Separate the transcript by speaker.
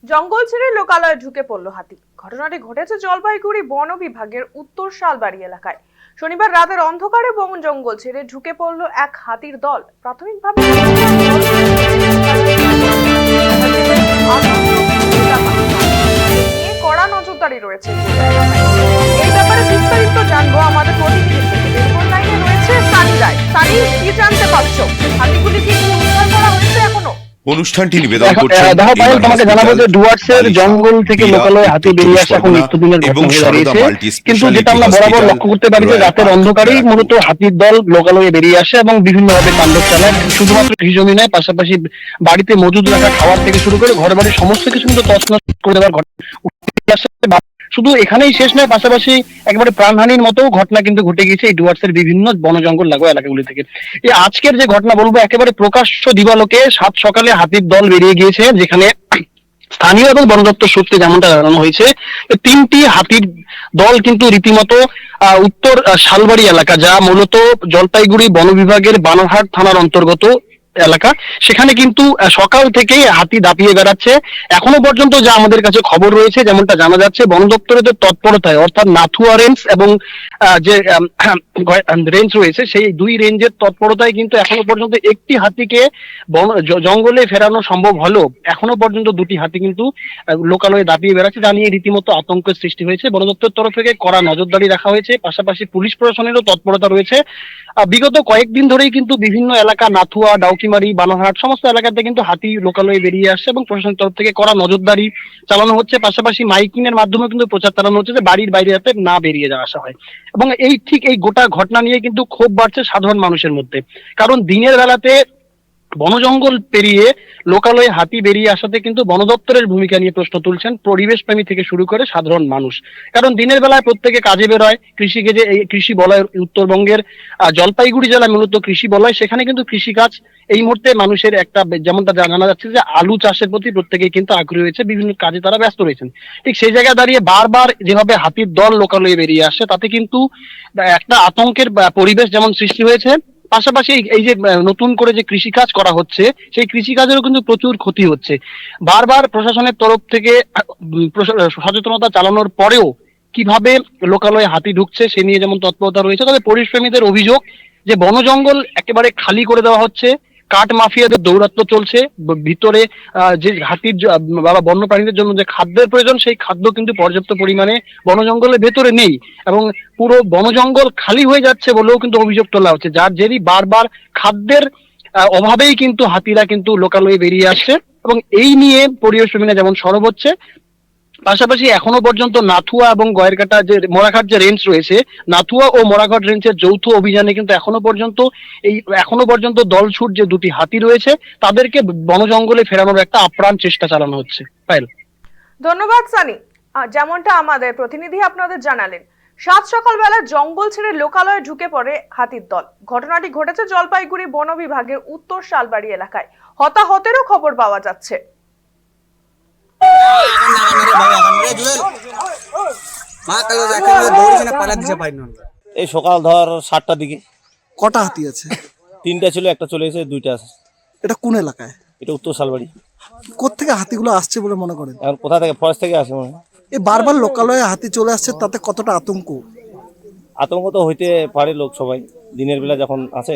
Speaker 1: জঙ্গল ছেড়ে লোকালয়ে ঢুকে পড়ল হাতি। ঘটনাটি ঘটেছে জলপাইগুড়ি বন বিভাগের উত্তর শালবাড়ি এলাকায়। শনিবার রাতের অন্ধকারে বন জঙ্গল ছেড়ে ঢুকে পড়ল এক হাতির দল। প্রাথমিকভাবে কড়া নজরদারি রয়েছে। এই ব্যাপারে বিস্তারিত জানবো আমাদের প্রতিনিধি থেকে। টেলিফোন লাইনে রয়েছে সানি রায়। সানি, কি জানতে পারছো? হাতিগুলি কি উদ্ধার করা হয়েছে এখনো?
Speaker 2: অনুষ্ঠানটি নিবেদন করছেন।
Speaker 3: তোমাকে জানাবো যে ডুয়ার্সের জঙ্গল থেকে লোকালয়ে হাতি বেরিয়ে আসা এখন নিত্যদিনের ঘটনা হয়ে দাঁড়িয়েছে। কিন্তু যেটা আমরা বরাবর লক্ষ্য করতে পারি যে রাতের অন্ধকারেই মূলত হাতির দল লোকালয়ে বেরিয়ে আসে এবং বিভিন্নভাবে তাণ্ডব চালায়। শুধুমাত্র কৃষি জমি নয়, পাশাপাশি বাড়িতে মজুদ রাখা খাবার থেকে শুরু করে ঘর বাড়ির সমস্ত কিছু কিন্তু তছনছ করে দেওয়ার ঘটনা। শুধু এখানেই শেষ নয়, পাশাপাশি একেবারে প্রাণহানির মতো ঘটনা কিন্তু ঘটে গিয়েছে এই ডুয়ার্সের বিভিন্ন বন জঙ্গল লাগোয়া এলাকাগুলি থেকে। এই আজকের যে ঘটনা বলবো, একেবারে প্রকাশ্য দিবালোকে সাত সকালে হাতির দল বেরিয়ে গিয়েছে, যেখানে স্থানীয় এবং বন দপ্তর সূত্রে যেমনটা জানানো হয়েছে, তিনটি হাতির দল কিন্তু রীতিমতো উত্তর শালবাড়ি এলাকা, যা মূলত জলপাইগুড়ি বন বিভাগের বানারহাট থানার অন্তর্গত এলাকা, সেখানে কিন্তু সকাল থেকেই হাতি দাপিয়ে বেড়াচ্ছে। এখনো পর্যন্ত যা আমাদের কাছে খবর রয়েছে, যেমনটা জানা যাচ্ছে, বন দপ্তরের তৎপরতায় অর্থাৎ নাথুয়া রেঞ্জ এবং যে রেঞ্জ রয়েছে, সেই দুই রেঞ্জের তৎপরতায় কিন্তু এখনো পর্যন্ত একটি হাতিকে জঙ্গলে ফেরানো সম্ভব হলেও এখনো পর্যন্ত দুটি হাতি কিন্তু লোকালয়ে দাপিয়ে বেড়াচ্ছে, যা নিয়ে রীতিমতো আতঙ্কের সৃষ্টি হয়েছে। বন দপ্তরের তরফ থেকে কড়া নজরদারি রাখা হয়েছে, পাশাপাশি পুলিশ প্রশাসনেরও তৎপরতা রয়েছে। বিগত কয়েকদিন ধরেই কিন্তু বিভিন্ন এলাকা, নাথুয়া, ডাউকিমারি, বানারহাট সমস্ত এলাকাতে কিন্তু হাতি লোকালয়ে বেরিয়ে আসছে এবং প্রশাসনের তরফ থেকে কড়া নজরদারি চালানো হচ্ছে। পাশাপাশি মাইকিং এর মাধ্যমে কিন্তু প্রচার চালানো হচ্ছে যে বাড়ির বাইরে যাতে না বেরিয়ে যাওয়া আসা হয়। এবং এই গোটা ঘটনা নিয়ে কিন্তু ক্ষোভ বাড়ছে সাধারণ মানুষের মধ্যে। কারণ দিনের বেলাতে বন জঙ্গল পেরিয়ে লোকালয়ে হাতি বেরিয়ে আসাতে কিন্তু বন দপ্তরের ভূমিকা নিয়ে প্রশ্ন তুলছেন পরিবেশ প্রেমী থেকে শুরু করে সাধারণ মানুষ। কারণ দিনের বেলায় প্রত্যেকে কাজে বেরোয়, কৃষিকে এই কৃষি বলয় উত্তরবঙ্গের জলপাইগুড়ি জেলা মূলত কৃষি বলয়, সেখানে কিন্তু কৃষিকাজ এই মুহূর্তে মানুষের একটা, যেমনটা জানা যাচ্ছে যে আলু চাষের প্রতি প্রত্যেকেই কিন্তু আগ্রহী হয়েছে, বিভিন্ন কাজে তারা ব্যস্ত রয়েছেন। ঠিক সেই জায়গায় দাঁড়িয়ে বারবার যেভাবে হাতির দল লোকালয়ে বেরিয়ে আসছে, তাতে কিন্তু একটা আতঙ্কের পরিবেশ যেমন সৃষ্টি হয়েছে, পাশাপাশি এই যে নতুন করে যে কৃষিকাজ করা হচ্ছে, সেই কৃষিকাজেরও কিন্তু প্রচুর ক্ষতি হচ্ছে। বারবার প্রশাসনের তরফ থেকে সচেতনতা চালানোর পরেও কিভাবে লোকালয়ে হাতি ঢুকছে সে নিয়ে যেমন তৎপরতা রয়েছে, তবে পরিবেশপ্রেমীদের অভিযোগ যে বন জঙ্গল একেবারে খালি করে দেওয়া হচ্ছে, কাঠ মাফিয়াদের দৌরাত্ম চলছে, ভিতরে যে হাতির বা বন্য প্রাণীদের জন্য যে খাদ্যের প্রয়োজন, সেই খাদ্য কিন্তু পর্যাপ্ত পরিমাণে বন জঙ্গলের ভেতরে নেই এবং পুরো বন জঙ্গল খালি হয়ে যাচ্ছে বলেও কিন্তু অভিযোগ তোলা হচ্ছে, যার জেরই বারবার খাদ্যের অভাবেই কিন্তু হাতিরা কিন্তু লোকালয়ে বেরিয়ে আসছে এবং এই নিয়ে পরিবেশ প্রেমীরা যেমন সরব হচ্ছে। পাশাপাশি এখনো পর্যন্ত নাথুয়া এবং গয়েরকাটা যে মোড়াঘাট যে রেঞ্জ রয়েছে, নাথুয়া ও মোড়াঘাট রেঞ্জের যৌথ অভিযানে কিন্তু এখনো পর্যন্ত দলছুট যে দুটি হাতি রয়েছে, তাদেরকে বন জঙ্গলে ফেরানোর একটা আপ্রাণ চেষ্টা চালানো হচ্ছে। পায়েল,
Speaker 1: ধন্যবাদ সানি। যেমনটা আমাদের প্রতিনিধি আপনাদের জানালেন, সাত সকালবেলা জঙ্গল ছেড়ে লোকালয়ে ঢুকে পড়ে হাতির দল। ঘটনাটি ঘটেছে জলপাইগুড়ি বন বিভাগের উত্তর শালবাড়ি এলাকায়। হতাহতেরও খবর পাওয়া যাচ্ছে।
Speaker 4: এই সকাল ধর 7টার দিকে।
Speaker 5: কটা হাতি আছে?
Speaker 4: 3টা ছিল, একটা চলে এসে 2টা আছে।
Speaker 5: এটা কোন এলাকায়?
Speaker 4: এটা উত্তর শালবাড়ি।
Speaker 5: কোত্থেকে হাতিগুলো আসছে বলে মনে করেন?
Speaker 4: এখন কোথা থেকে, ফরেস্ট থেকে আসে মনে হয়।
Speaker 5: এই বারবার লোকালয়ে হাতি চলে আসছে, তাতে কতটা আতঙ্ক?
Speaker 4: আতঙ্ক তো হইতে পারে, লোক সবাই দিনের বেলা যখন আসে